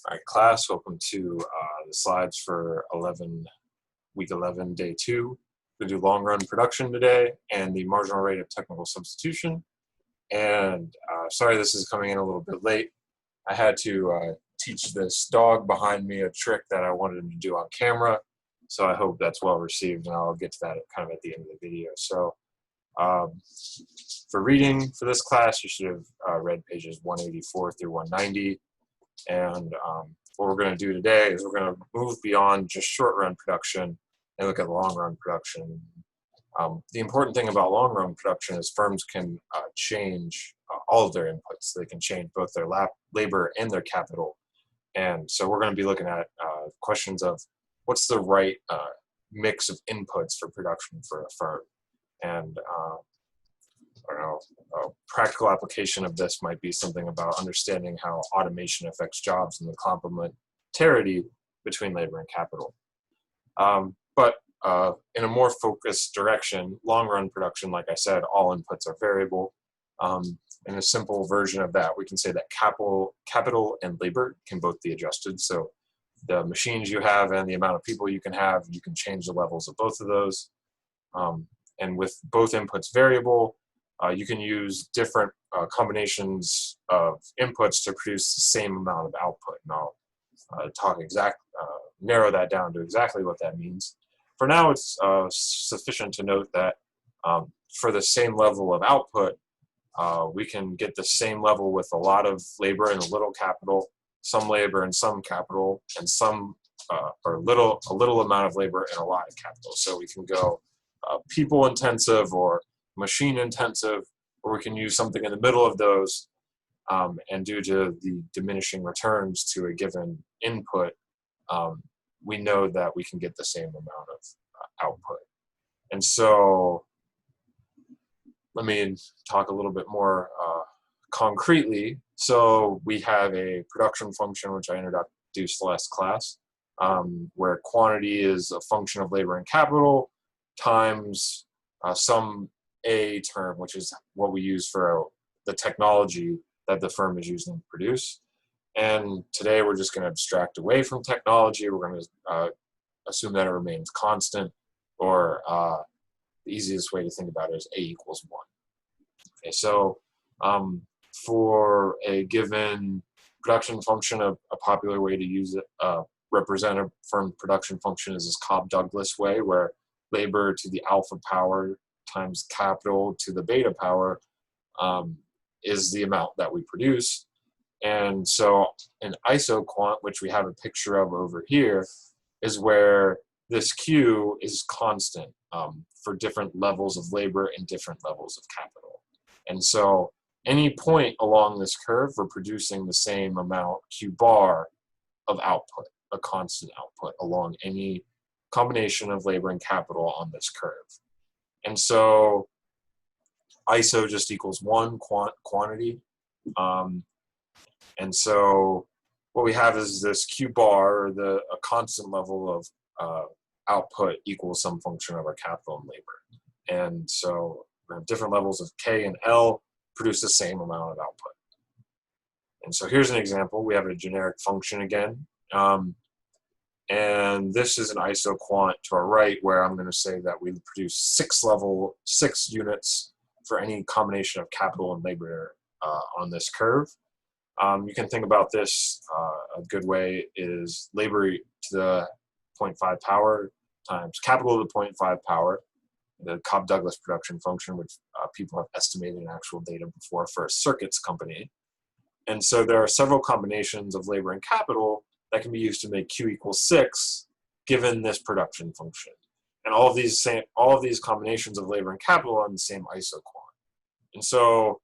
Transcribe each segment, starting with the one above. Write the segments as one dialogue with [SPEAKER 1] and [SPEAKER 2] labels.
[SPEAKER 1] All right, class, welcome to the slides for week 11, day 2. We're going to do long run production today and the marginal rate of technical substitution. And sorry this is coming in a little bit late. I had to teach this dog behind me a trick that I wanted him to do on camera. So I hope that's well received, and I'll get to that kind of at the end of the video. So for reading for this class, you should have read pages 184 through 190. And what we're going to do today is we're going to move beyond just short run production and look at long run production. The important thing about long run production is firms can change all of their inputs. They can change both their labor and their capital. And so we're going to be looking at questions of what's the right mix of inputs for production for a firm. And I don't know, a practical application of this might be something about understanding how automation affects jobs and the complementarity between labor and capital. But in a more focused direction, long-run production, like I said, all inputs are variable. In a simple version of that, we can say that capital and labor can both be adjusted. So the machines you have and the amount of people you can have, you can change the levels of both of those. And with both inputs variable, you can use different combinations of inputs to produce the same amount of output. And I'll narrow that down to exactly what that means. For now, it's sufficient to note that for the same level of output, we can get the same level with a lot of labor and a little capital, some labor and some capital, and a little amount of labor and a lot of capital. So we can go people intensive or machine intensive, or we can use something in the middle of those, and due to the diminishing returns to a given input, we know that we can get the same amount of output. And so let me talk a little bit more concretely. So we have a production function, which I introduced last class, where quantity is a function of labor and capital times some A term, which is what we use for the technology that the firm is using to produce. And today we're just going to abstract away from technology. We're going to assume that it remains constant, or the easiest way to think about it is A equals 1. Okay, so for a given production function, a popular way to use it, represent a firm production function is this Cobb-Douglas way, where labor to the alpha power times capital to the beta power is the amount that we produce. And so an isoquant, which we have a picture of over here, is where this Q is constant for different levels of labor and different levels of capital. And so any point along this curve, we're producing the same amount Q bar of output, a constant output along any combination of labor and capital on this curve. And so ISO just equals 1 quantity. And so what we have is this Q bar, or a constant level of output equals some function of our capital and labor. And so we have different levels of K and L produce the same amount of output. And so here's an example. We have a generic function again. And this is an isoquant to our right, where I'm going to say that we produce 6 units for any combination of capital and labor on this curve. You can think about this, a good way is labor to the 0.5 power times capital to the 0.5 power, the Cobb-Douglas production function, which people have estimated in actual data before for a circuits company. And so there are several combinations of labor and capital that can be used to make Q equals 6 given this production function. And all of these combinations of labor and capital are in the same isoquant. And so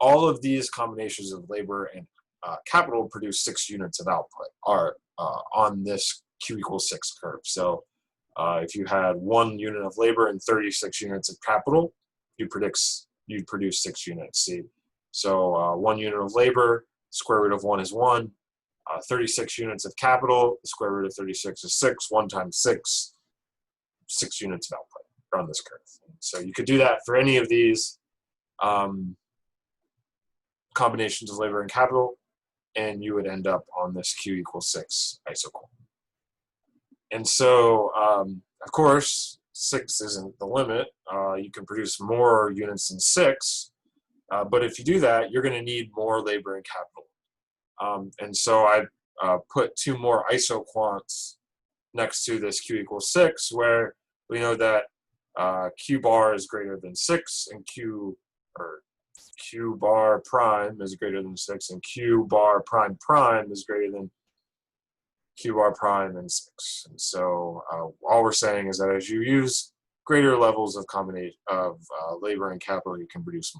[SPEAKER 1] all of these combinations of labor and capital produce 6 units of output are on this Q equals 6 curve. So if you had 1 unit of labor and 36 units of capital, you'd produce 6 units. See, so 1 unit of labor, square root of 1 is 1. 36 units of capital, the square root of 36 is 6. 1 times 6, 6 units of output on this curve. So you could do that for any of these combinations of labor and capital. and you would end up on this Q equals 6 isoquant. And so, of course, 6 isn't the limit. You can produce more units than 6, but if you do that, you're going to need more labor and capital. And so I put 2 more isoquants next to this Q equals 6, where we know that Q bar is greater than 6, and Q bar prime is greater than 6, and Q bar prime prime is greater than Q bar prime and 6. And so all we're saying is that as you use greater levels of combination of labor and capital, you can produce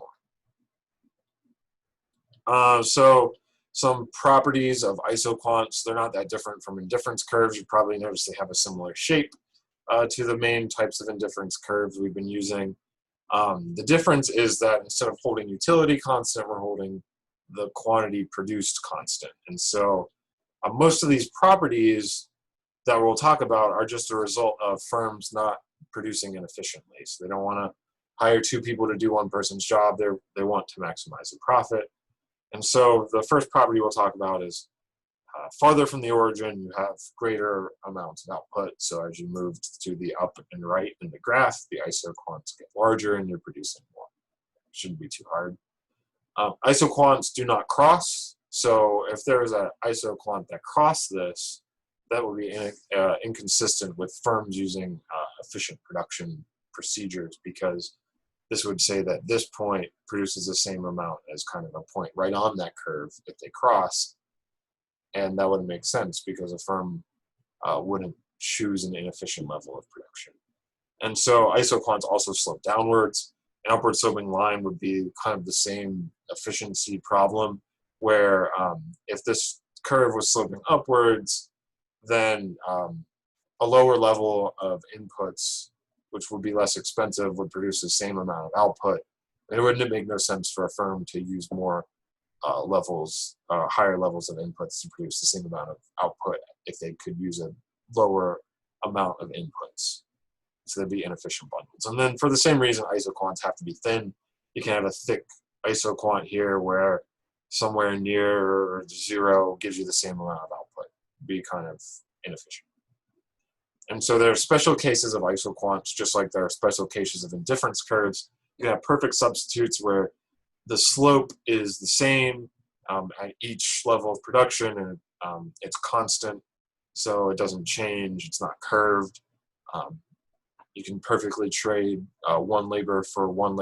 [SPEAKER 1] more. So some properties of isoquants, they're not that different from indifference curves. You probably notice they have a similar shape to the main types of indifference curves we've been using. The difference is that instead of holding utility constant, we're holding the quantity produced constant. And so most of these properties that we'll talk about are just a result of firms not producing inefficiently. So they don't want to hire 2 people to do one person's job. They want to maximize the profit. And so the first property we'll talk about is farther from the origin, you have greater amounts of output. So as you move to the up and right in the graph, the isoquants get larger and you're producing more. Shouldn't be too hard. Isoquants do not cross. So if there is an isoquant that crossed this, that would be inconsistent with firms using efficient production procedures, because this would say that this point produces the same amount as kind of a point right on that curve if they cross. And that wouldn't make sense because a firm wouldn't choose an inefficient level of production. And so isoquants also slope downwards. An upward sloping line would be kind of the same efficiency problem, where if this curve was sloping upwards, then a lower level of inputs, which would be less expensive, would produce the same amount of output. And it wouldn't make no sense for a firm to use more higher levels of inputs to produce the same amount of output if they could use a lower amount of inputs. So they'd be inefficient bundles. And then for the same reason, isoquants have to be thin. You can have a thick isoquant here where somewhere near 0 gives you the same amount of output. It'd be kind of inefficient. And so there are special cases of isoquants, just like there are special cases of indifference curves. You can have perfect substitutes where the slope is the same at each level of production, and it's constant, so it doesn't change, it's not curved. You can perfectly trade one labor for one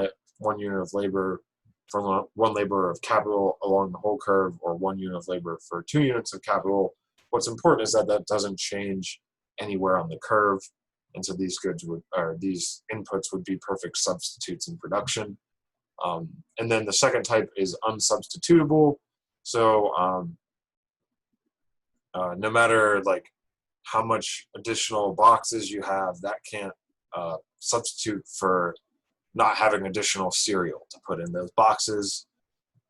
[SPEAKER 1] unit of labor for one labor of capital along the whole curve, or 1 unit of labor for 2 units of capital. What's important is that that doesn't change anywhere on the curve, and so these these inputs would be perfect substitutes in production. And then the second type is unsubstitutable. So no matter like how much additional boxes you have, that can't substitute for not having additional cereal to put in those boxes.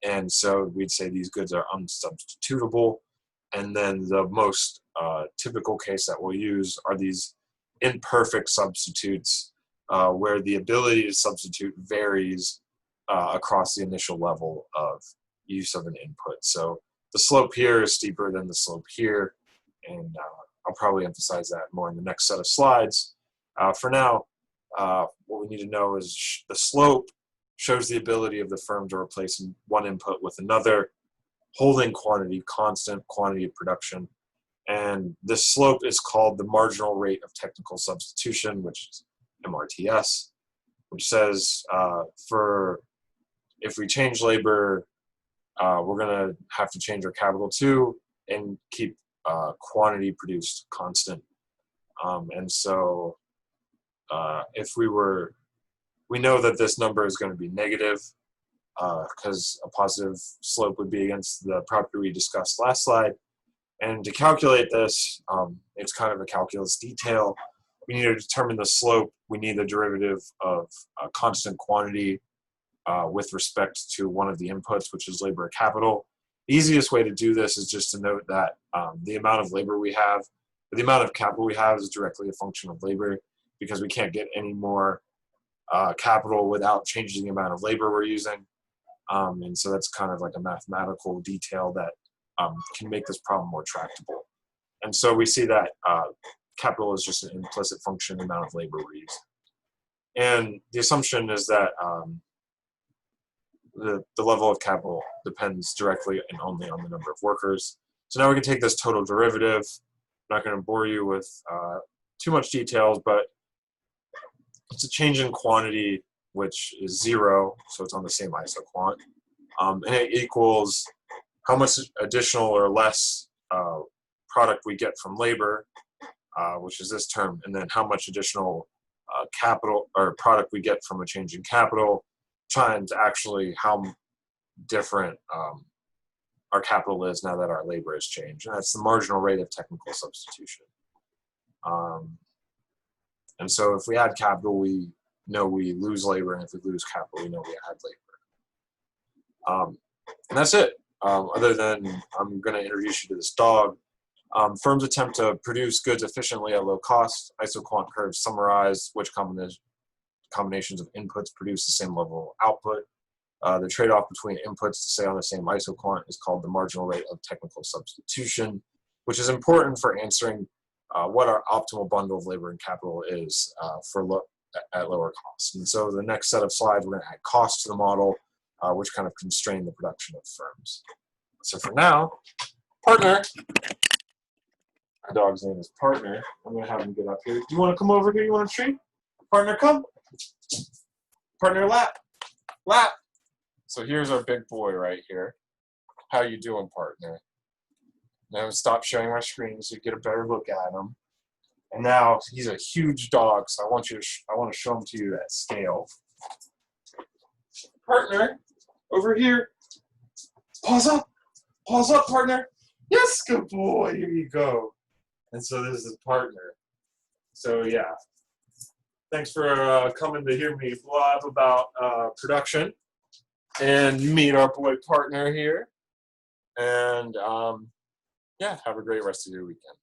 [SPEAKER 1] And so we'd say these goods are unsubstitutable. And then the most typical case that we'll use are these imperfect substitutes, where the ability to substitute varies across the initial level of use of an input. So the slope here is steeper than the slope here, and I'll probably emphasize that more in the next set of slides. For now, what we need to know is the slope shows the ability of the firm to replace one input with another, holding quantity constant, quantity of production. And this slope is called the marginal rate of technical substitution, which is MRTS, which says if we change labor, we're going to have to change our capital too and keep quantity produced constant. And so we know that this number is going to be negative because a positive slope would be against the property we discussed last slide. And to calculate this, it's kind of a calculus detail. We need to determine the slope. We need the derivative of a constant quantity with respect to one of the inputs, which is labor or capital. The easiest way to do this is just to note that the amount of labor we have, or the amount of capital we have, is directly a function of labor, because we can't get any more capital without changing the amount of labor we're using. And so that's kind of like a mathematical detail that can make this problem more tractable. And so we see that capital is just an implicit function amount of labor we're using. And the assumption is that the level of capital depends directly and only on the number of workers. So now we can take this total derivative. I'm not going to bore you with too much details, but it's a change in quantity, which is 0, so it's on the same isoquant. And it equals how much additional or less product we get from labor, which is this term, and then how much additional capital or product we get from a change in capital, times actually how different our capital is now that our labor has changed. And that's the marginal rate of technical substitution. And so if we add capital, we know we lose labor, and if we lose capital, we know we add labor. And that's it. Other than I'm going to introduce you to this dog. Firms attempt to produce goods efficiently at low cost. Isoquant curves summarize which combinations of inputs produce the same level of output. The trade-off between inputs to stay on the same isoquant is called the marginal rate of technical substitution, which is important for answering what our optimal bundle of labor and capital is at lower costs. And so the next set of slides, we're going to add cost to the model, which kind of constrain the production of firms. So for now, Partner, our dog's name is Partner. I'm going to have him get up here. Do you want to come over here? You want a treat? Partner, come. Partner, lap. Lap. So here's our big boy right here. How you doing, Partner? Now stop sharing my screen so you get a better look at him. And now he's a huge dog, so I want to show him to you at scale. Partner, over here. Paws up, Partner. Yes, good boy. Here you go. And so this is Partner. So yeah, thanks for coming to hear me blab about production and meet our boy Partner here. And yeah, have a great rest of your weekend.